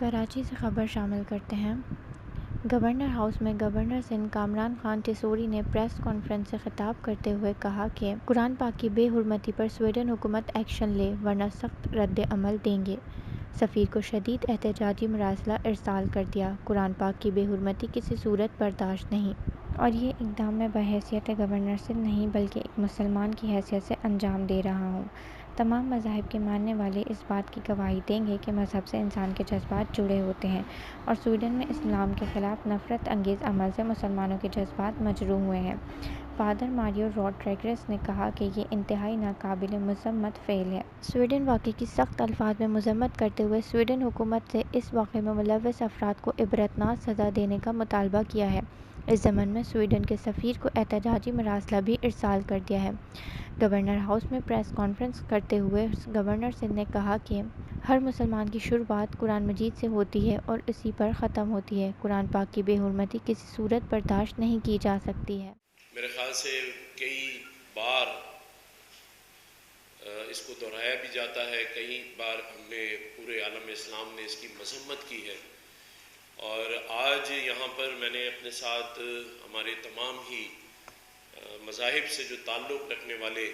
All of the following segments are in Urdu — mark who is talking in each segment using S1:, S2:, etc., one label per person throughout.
S1: کراچی سے خبر شامل کرتے ہیں۔ گورنر ہاؤس میں گورنر سندھ کامران خان ٹیسوری نے پریس کانفرنس سے خطاب کرتے ہوئے کہا کہ قرآن پاک کی بے حرمتی پر سویڈن حکومت ایکشن لے ورنہ سخت رد عمل دیں گے۔ سفیر کو شدید احتجاجی مراسلہ ارسال کر دیا۔ قرآن پاک کی بے حرمتی کسی صورت برداشت نہیں، اور یہ اقدام میں بحیثیت گورنر سندھ نہیں بلکہ ایک مسلمان کی حیثیت سے انجام دے رہا ہوں۔ تمام مذاہب کے ماننے والے اس بات کی گواہی دیں گے کہ مذہب سے انسان کے جذبات جڑے ہوتے ہیں، اور سویڈن میں اسلام کے خلاف نفرت انگیز عمل سے مسلمانوں کے جذبات مجروح ہوئے ہیں۔ فادر ماریو روڈریگز نے کہا کہ یہ انتہائی ناقابل مذمت فعل ہے۔ سویڈن واقعے کی سخت الفاظ میں مذمت کرتے ہوئے سویڈن حکومت سے اس واقعے میں ملوث افراد کو عبرتناک سزا دینے کا مطالبہ کیا ہے۔ اس ضمن میں سویڈن کے سفیر کو احتجاجی مراسلہ بھی ارسال کر دیا ہے۔ گورنر ہاؤس میں پریس کانفرنس کرتے ہوئے گورنر سندھ نے کہا کہ ہر مسلمان کی شروعات قرآن مجید سے ہوتی ہے اور اسی پر ختم ہوتی ہے۔ قرآن پاک کی بے حرمتی کسی صورت برداشت نہیں کی جا سکتی ہے۔
S2: میرے خیال سے کئی بار اس کو دہرایا بھی جاتا ہے، کئی بار ہم نے پورے عالم اسلام نے اس کی مذمت کی ہے، اور آج یہاں پر میں نے اپنے ساتھ ہمارے تمام ہی مذاہب سے جو تعلق رکھنے والے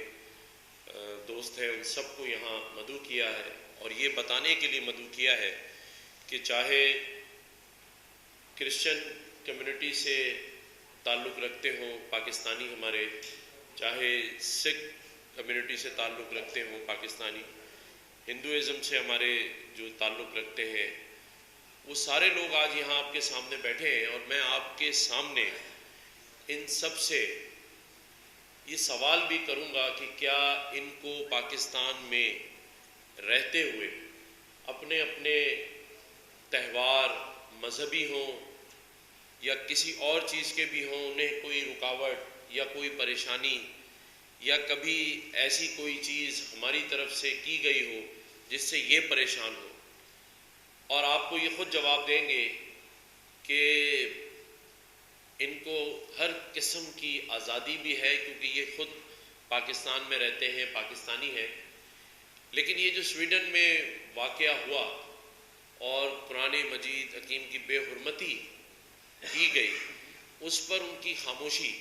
S2: دوست ہیں ان سب کو یہاں مدعو کیا ہے، اور یہ بتانے کے لیے مدعو کیا ہے کہ چاہے کرسچن کمیونٹی سے تعلق رکھتے ہوں پاکستانی ہمارے، چاہے سکھ کمیونٹی سے تعلق رکھتے ہوں پاکستانی، ہندوازم سے ہمارے جو تعلق رکھتے ہیں، وہ سارے لوگ آج یہاں آپ کے سامنے بیٹھے ہیں، اور میں آپ کے سامنے ان سب سے یہ سوال بھی کروں گا کہ کیا ان کو پاکستان میں رہتے ہوئے اپنے اپنے تہوار مذہبی ہوں یا کسی اور چیز کے بھی ہوں، انہیں کوئی رکاوٹ یا کوئی پریشانی یا کبھی ایسی کوئی چیز ہماری طرف سے کی گئی ہو جس سے یہ پریشان ہو؟ اور آپ کو یہ خود جواب دیں گے کہ ان کو ہر قسم کی آزادی بھی ہے، کیونکہ یہ خود پاکستان میں رہتے ہیں، پاکستانی ہیں۔ لیکن یہ جو سویڈن میں واقعہ ہوا اور قرآن مجید حکیم کی بے حرمتی کی گئی، اس پر ان کی خاموشی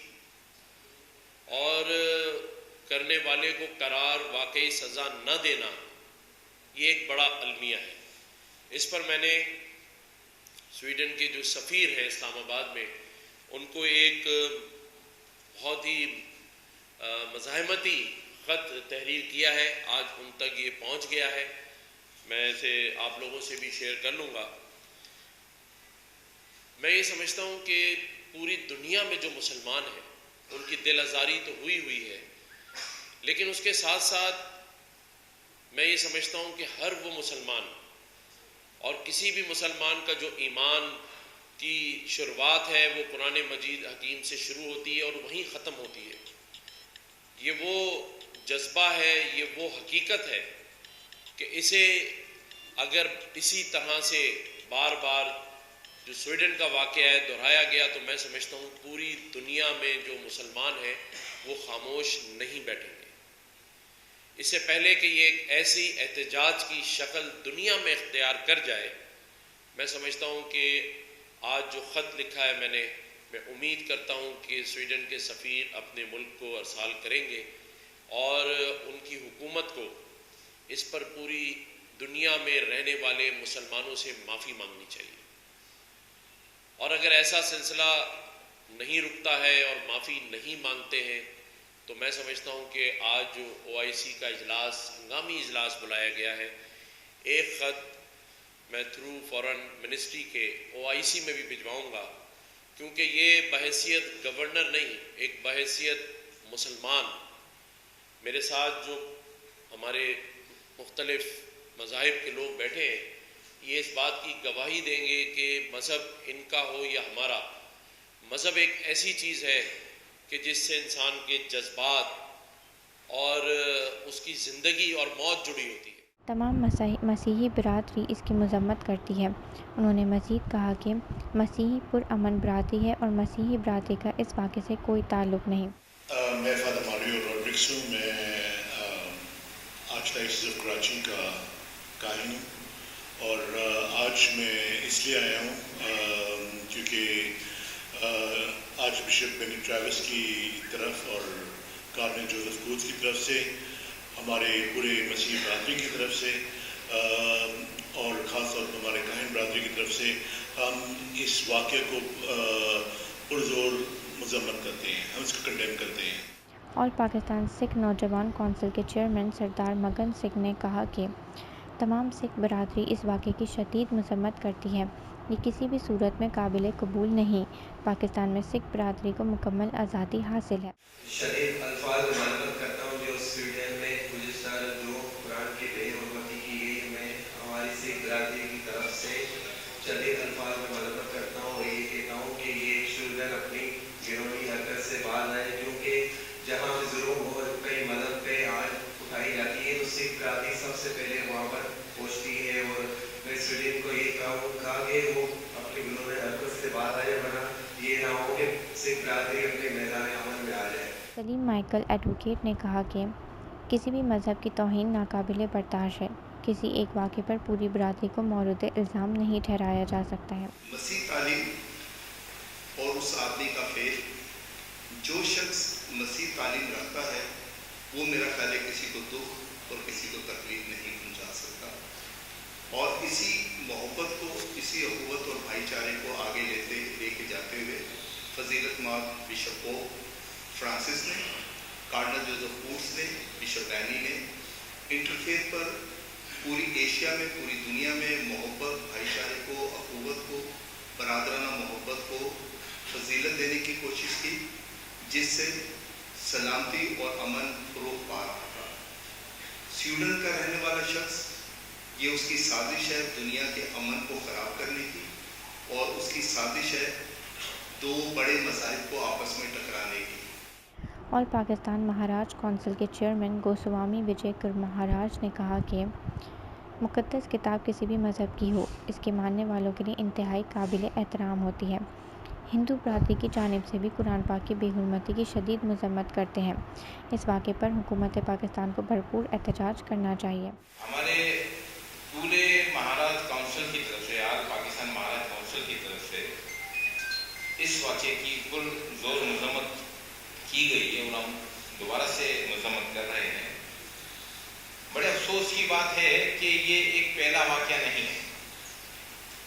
S2: اور کرنے والے کو قرار واقعی سزا نہ دینا، یہ ایک بڑا المیہ ہے۔ اس پر میں نے سویڈن کے جو سفیر ہیں اسلام آباد میں، ان کو ایک بہت ہی مزاحمتی خط تحریر کیا ہے، آج ان تک یہ پہنچ گیا ہے، میں اسے آپ لوگوں سے بھی شیئر کر لوں گا۔ میں یہ سمجھتا ہوں کہ پوری دنیا میں جو مسلمان ہیں ان کی دل آزاری تو ہوئی ہے، لیکن اس کے ساتھ ساتھ میں یہ سمجھتا ہوں کہ ہر وہ مسلمان اور کسی بھی مسلمان کا جو ایمان کی شروعات ہے وہ قرآن مجید حکیم سے شروع ہوتی ہے اور وہیں ختم ہوتی ہے۔ یہ وہ جذبہ ہے، یہ وہ حقیقت ہے کہ اسے اگر اسی طرح سے بار بار جو سویڈن کا واقعہ ہے دہرایا گیا تو میں سمجھتا ہوں پوری دنیا میں جو مسلمان ہیں وہ خاموش نہیں بیٹھیں گے۔ اس سے پہلے کہ یہ ایک ایسی احتجاج کی شکل دنیا میں اختیار کر جائے، میں سمجھتا ہوں کہ آج جو خط لکھا ہے میں امید کرتا ہوں کہ سویڈن کے سفیر اپنے ملک کو ارسال کریں گے اور ان کی حکومت کو اس پر پوری دنیا میں رہنے والے مسلمانوں سے معافی مانگنی چاہیے، اور اگر ایسا سلسلہ نہیں رکتا ہے اور معافی نہیں مانگتے ہیں تو میں سمجھتا ہوں کہ آج جو OIC کا اجلاس، ہنگامی اجلاس بلایا گیا ہے، ایک خط میں تھرو فارن منسٹری کے OIC میں بھی بھجواؤں گا، کیونکہ یہ بحیثیت گورنر نہیں، ایک بحیثیت مسلمان میرے ساتھ جو ہمارے مختلف مذاہب کے لوگ بیٹھے ہیں، یہ اس بات کی گواہی دیں گے کہ مذہب ان کا ہو یا ہمارا، مذہب ایک ایسی چیز ہے کہ جس سے انسان کے جذبات اور اس کی زندگی اور موت جڑی ہوتی ہے۔
S1: تمام مسیحی برادری اس کی مذمت کرتی ہے۔ انہوں نے مزید کہا کہ مسیحی پرامن برادری ہے اور مسیحی برادری کا اس واقعے سے کوئی تعلق نہیں۔
S3: میں فادر ماریو روڈریگز ہوں، میں آرچ ڈائیسس آف کراچی کا کاہن ہوں، اور آج میں اس لیے آیا ہوں کیونکہ آج بشپ بینی ٹریوس کی طرف اور کارڈنل جوزف کوتس کی طرف سے، ہمارے پورے مسیحی برادری کی طرف سے اور خاص طور پر ہمارے کاہن برادری کی طرف سے ہم اس واقعے کو پرزور مذمت کرتے ہیں، ہم اس کو کنڈیم کرتے ہیں۔
S1: اور پاکستان سکھ نوجوان کونسل کے چیئرمین سردار مگن سنگھ نے کہا کہ تمام سکھ برادری اس واقعے کی شدید مذمت کرتی ہے، یہ کسی بھی صورت میں قابل قبول نہیں۔ پاکستان میں سکھ برادری کو مکمل آزادی حاصل ہے۔
S4: شدید الفاظ میں مذمت کرتا ہوں جو سویڈن میں گزشتہ جو قرآن کی بے حرمتی کی گئی، میں ہماری سکھ برادری کی طرف سے شدید الفاظ میں مذمت کرتا ہوں اور یہ کہتا ہوں کہ یہ سویڈن اپنی گھنولی حرکت سے باز آئے، کیونکہ جہاں بھی ظلم ہو کئی مذہب پہ آج اٹھائی جاتی ہے تو سکھ برادری سب سے پہلے وہاں پر پہنچتی ہے، اور میں سویڈن کو یہ کہا کہ وہ اپنی گھنولی حرکت سے باز آئے، ورنہ یہ نہ ہو کہ سکھ برادری اپنے میدان عمل میں آ جائے۔
S1: سلیم مائیکل ایڈوکیٹ نے کہا کہ کسی بھی مذہب کی توہین ناقابل برداشت ہے، کسی ایک واقعے پر پوری برادری کو مورد الزام نہیں ٹھہرایا جا سکتا ہے۔
S5: مسیح تعلیم اور اس آدمی کا فعل، جو شخص مسیح تعلیم رکھتا ہے وہ میرا خیال ہے کسی کو دکھ اور کسی کو تکلیف نہیں پہنچا سکتا، اور اسی محبت کو، اسی اخوت اور بھائی چارے کو آگے لے کے جاتے ہوئے فضیلت مآب بشپ پوپ فرانسس نے، کارڈنل جوزف کوتس نے، بشپ ڈینی نے انٹرفیتھ پر پوری ایشیا میں، پوری دنیا میں محبت، بھائی چارے کو، اخوت کو، برادرانہ محبت کو فضیلت دینے کی کوشش کی، جس سے سلامتی اور امن فروغ پا رہا تھا۔ سویڈن کا رہنے والا شخص، یہ اس کی سازش ہے دنیا کے امن کو خراب کرنے کی، اور اس کی سازش ہے دو بڑے مذاہب کو آپس میں ٹکرانے کی۔
S1: اور پاکستان مہاراج کونسل کے چیئرمین گوسوامی وجے کر مہاراج نے کہا کہ مقدس کتاب کسی بھی مذہب کی ہو، اس کے ماننے والوں کے لیے انتہائی قابل احترام ہوتی ہے۔ ہندو برادری کی جانب سے بھی قرآن پاک کی بے حرمتی کی شدید مذمت کرتے ہیں۔ اس واقعے پر حکومت پاکستان کو بھرپور احتجاج کرنا چاہیے۔
S6: ہمارے پورے مہاراج کونسل کی طرف سے، آج پاکستان مہاراج کونسل کی طرف سے اس واقعے کی پر زور مذمت کی گئی ہے، اور ہم دوبارہ سے مذمت کر رہے ہیں۔ بڑے افسوس کی بات ہے کہ یہ ایک پہلا واقعہ نہیں ہے،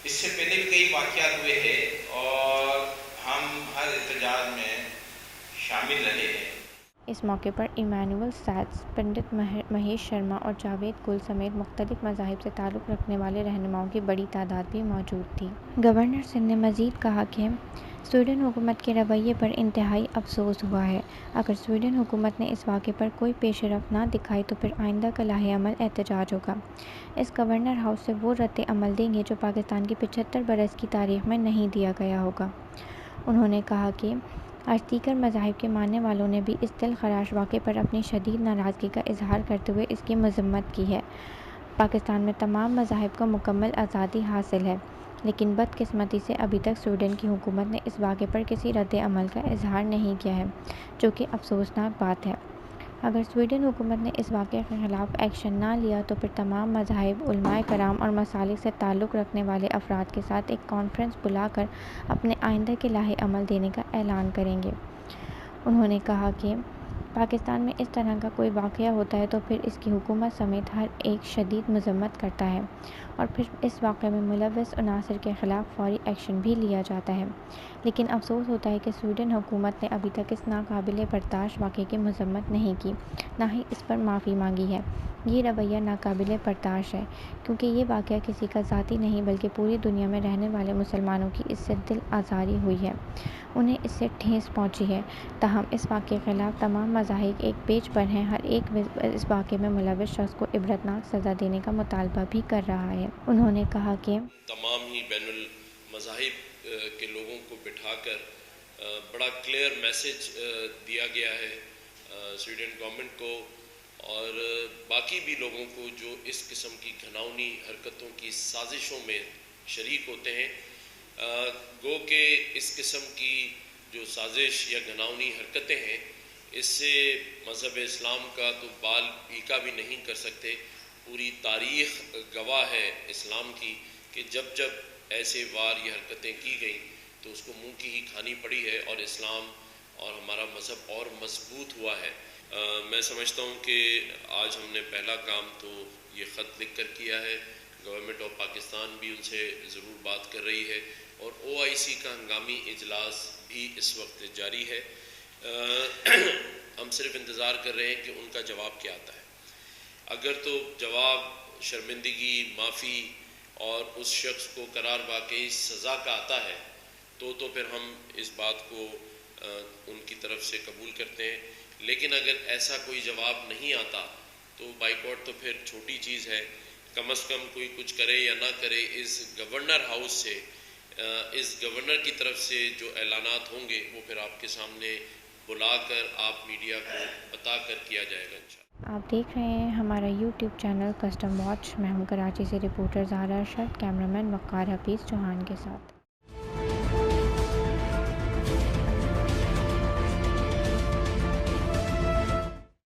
S6: اس سے پہلے بھی کئی واقعات ہوئے ہیں اور ہم ہر احتجاج میں شامل رہے ہیں۔
S1: اس موقع پر ایمانوئل سیٹس، پنڈت مہیش شرما اور جاوید گل سمیت مختلف مذاہب سے تعلق رکھنے والے رہنماؤں کی بڑی تعداد بھی موجود تھی۔ گورنر سندھ نے مزید کہا کہ سویڈن حکومت کے رویے پر انتہائی افسوس ہوا ہے۔ اگر سویڈن حکومت نے اس واقعے پر کوئی پیش رفت نہ دکھائی تو پھر آئندہ کا لاہ عمل احتجاج ہوگا۔ اس گورنر ہاؤس سے وہ رد عمل دیں گے جو پاکستان کی 75 برس کی تاریخ میں نہیں دیا گیا ہوگا۔ انہوں نے کہا کہ آج دیگر مذاہب کے ماننے والوں نے بھی اس دل خراش واقعے پر اپنی شدید ناراضگی کا اظہار کرتے ہوئے اس کی مذمت کی ہے۔ پاکستان میں تمام مذاہب کو مکمل آزادی حاصل ہے، لیکن بدقسمتی سے ابھی تک سویڈن کی حکومت نے اس واقعے پر کسی رد عمل کا اظہار نہیں کیا ہے، جو کہ افسوسناک بات ہے۔ اگر سویڈن حکومت نے اس واقعے کے خلاف ایکشن نہ لیا تو پھر تمام مذاہب، علماء کرام اور مسالک سے تعلق رکھنے والے افراد کے ساتھ ایک کانفرنس بلا کر اپنے آئندہ کے لاہ عمل دینے کا اعلان کریں گے۔ انہوں نے کہا کہ پاکستان میں اس طرح کا کوئی واقعہ ہوتا ہے تو پھر اس کی حکومت سمیت ہر ایک شدید مذمت کرتا ہے، اور پھر اس واقعے میں ملوث عناصر کے خلاف فوری ایکشن بھی لیا جاتا ہے، لیکن افسوس ہوتا ہے کہ سویڈن حکومت نے ابھی تک اس ناقابل برداشت واقعے کی مذمت نہیں کی، نہ ہی اس پر معافی مانگی ہے۔ یہ رویہ ناقابل برداشت ہے، کیونکہ یہ واقعہ کسی کا ذاتی نہیں بلکہ پوری دنیا میں رہنے والے مسلمانوں کی اس سے دل آزاری ہوئی ہے، انہیں اس سے ٹھیس پہنچی ہے۔ تاہم اس واقعے کے خلاف تمام مذاہب ایک پیج پر ہیں، ہر ایک اس واقعے میں ملوث شخص کو عبرتناک سزا دینے کا مطالبہ بھی کر رہا ہے۔ انہوں نے کہا کہ
S2: تمام ہی بین المذاہب کے لوگوں کو بٹھا کر بڑا کلیئر میسج دیا گیا ہے سویڈن گورنمنٹ کو اور باقی بھی لوگوں کو جو اس قسم کی گھناؤنی حرکتوں کی سازشوں میں شریک ہوتے ہیں۔ گو کہ اس قسم کی جو سازش یا گھناؤنی حرکتیں ہیں، اس سے مذہب اسلام کا تو بال پیکا بھی نہیں کر سکتے، پوری تاریخ گواہ ہے اسلام کی کہ جب جب ایسے وار یہ حرکتیں کی گئیں تو اس کو منہ کی ہی کھانی پڑی ہے اور اسلام اور ہمارا مذہب اور مضبوط ہوا ہے۔ میں سمجھتا ہوں کہ آج ہم نے پہلا کام تو یہ خط لکھ کر کیا ہے، گورنمنٹ آف پاکستان بھی ان سے ضرور بات کر رہی ہے، اور OIC کا ہنگامی اجلاس بھی اس وقت جاری ہے۔ ہم صرف انتظار کر رہے ہیں کہ ان کا جواب کیا آتا ہے۔ اگر تو جواب شرمندگی، معافی اور اس شخص کو قرار واقعی سزا کا آتا ہے تو پھر ہم اس بات کو ان کی طرف سے قبول کرتے ہیں، لیکن اگر ایسا کوئی جواب نہیں آتا تو بائیکاٹ تو پھر چھوٹی چیز ہے۔ کم از کم کوئی کچھ کرے یا نہ کرے، اس گورنر ہاؤس سے، اس گورنر کی طرف سے جو اعلانات ہوں گے وہ پھر آپ کے سامنے بلا کر آپ میڈیا کو بتا کر کیا جائے گا انشاءاللہ۔
S1: آپ دیکھ رہے ہیں ہمارا یوٹیوب چینل کسٹم واچ۔ میں ہوں کراچی سے رپورٹر زہرا ارشد، کیمرہ مین وقار حفیظ چوہان کے ساتھ۔